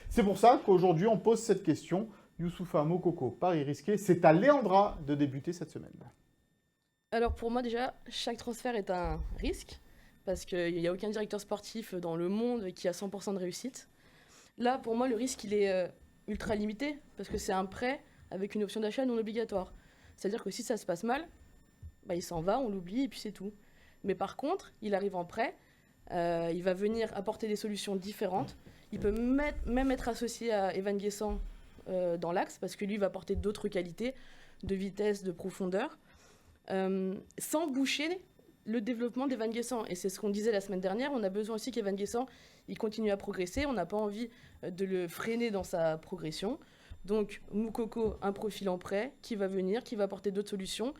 C'est pour ça qu'aujourd'hui, on pose cette question. Youssoupha Moukoko, pari risqué. C'est à Léandra de débuter cette semaine. Alors pour moi déjà, chaque transfert est un risque, parce qu'il n'y a aucun directeur sportif dans le monde qui a 100% de réussite. Là, pour moi, le risque, il est ultra limité, parce que c'est un prêt avec une option d'achat non obligatoire. C'est-à-dire que si ça se passe mal, bah, il s'en va, on l'oublie, et puis c'est tout. Mais par contre, il arrive en prêt, il va venir apporter des solutions différentes. Il peut même être associé à Evan Guessant dans l'axe, parce que lui va apporter d'autres qualités, de vitesse, de profondeur, sans boucher le développement d'Evan Guessant. Et c'est ce qu'on disait la semaine dernière, on a besoin aussi qu'Evan Guessant il continue à progresser, on n'a pas envie de le freiner dans sa progression. Donc Moukoko, un profil en prêt, qui va venir, qui va apporter d'autres solutions,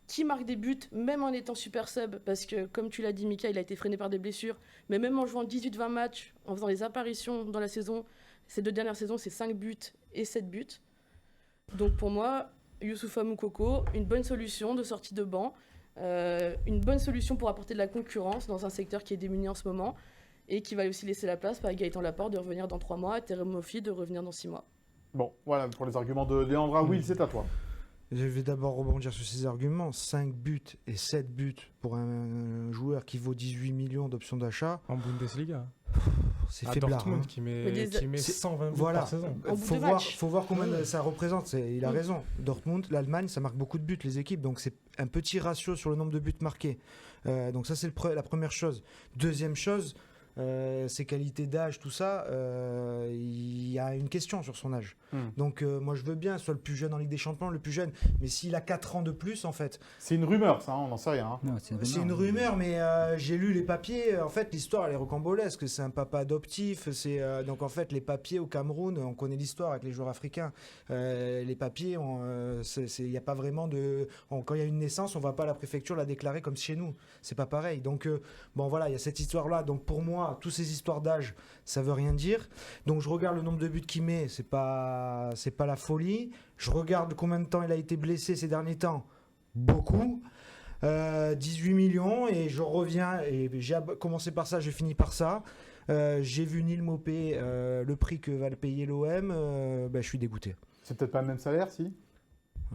qui marque des buts, même en étant super sub, parce que, comme tu l'as dit, Mika, il a été freiné par des blessures, mais même en jouant 18-20 matchs, en faisant des apparitions dans la saison, ces 2 dernières saisons, c'est 5 buts et 7 buts. Donc pour moi, Youssoupha Moukoko, une bonne solution de sortie de banc, une bonne solution pour apporter de la concurrence dans un secteur qui est démuni en ce moment, et qui va aussi laisser la place à Gaëtan Laporte de revenir dans 3 mois, à Terem Moffi de revenir dans 6 mois. Bon, voilà pour les arguments de Léandra. Will, c'est à toi. Je vais d'abord rebondir sur ces arguments. 5 buts et 7 buts pour un joueur qui vaut 18 millions d'options d'achat. En Bundesliga. C'est À faiblard. Dortmund Hein. qui met 120 buts voilà. par saison. En bout de match. Faut voir combien ça représente. Il a raison. Dortmund, l'Allemagne, ça marque beaucoup de buts, les équipes. Donc c'est un petit ratio sur le nombre de buts marqués. Donc ça, c'est la première chose. Deuxième chose, ses qualités d'âge, tout ça, il y a une question sur son âge. Donc moi je veux bien, soit le plus jeune en Ligue des Champions, le plus jeune, mais s'il a 4 ans de plus en fait. C'est une rumeur, ça, on n'en sait rien. Non, C'est une rumeur, mais j'ai lu les papiers. En fait, l'histoire elle est rocambolesque. C'est un papa adoptif. Donc en fait, les papiers au Cameroun, on connaît l'histoire avec les joueurs africains. Les papiers, il n'y a pas vraiment de. Quand il y a une naissance, on va pas à la préfecture la déclarer comme chez nous. C'est pas pareil. Donc bon voilà, il y a cette histoire-là. Donc pour moi, toutes ces histoires d'âge, ça veut rien dire. Donc je regarde le nombre de buts qu'il met, c'est pas la folie. Je regarde combien de temps il a été blessé ces derniers temps, beaucoup. 18 millions et je reviens et j'ai commencé par ça, je finis par ça. J'ai vu Neil Maupay, le prix que va le payer l'OM, je suis dégoûté. C'est peut-être pas le même salaire, si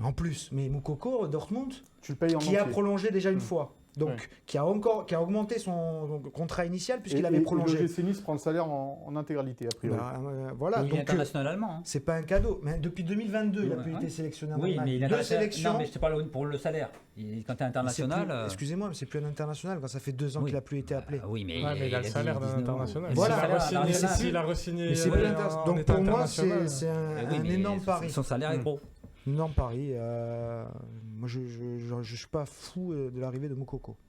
En plus, mais Moukoko, Dortmund, tu le payes en qui a entier. prolongé déjà une fois. Donc, Ouais. qui a augmenté son contrat initial puisqu'il avait Et prolongé. le GC Nice prend le salaire en intégralité, a priori. Voilà, Il est donc international allemand. Hein. c'est pas un cadeau. Mais depuis 2022, il a Ouais, plus ouais. été sélectionné en Oui, Allemagne. mais il est 2 sélections. Non, mais je te parle pour le salaire. Quand tu es international. Mais c'est plus- Excusez-moi, mais c'est plus un international quand ça fait 2 ans Oui. qu'il a plus été appelé. Oui, mais, Ouais, mais il a le salaire d'un 19 ans. international. Voilà. S'il a re-signé Mais c'est plus en intéressant. Donc état pour moi, international. c'est Eh oui, un mais énorme pari. Son salaire est gros. Énorme pari. Moi, je suis pas fou de l'arrivée de Moukoko.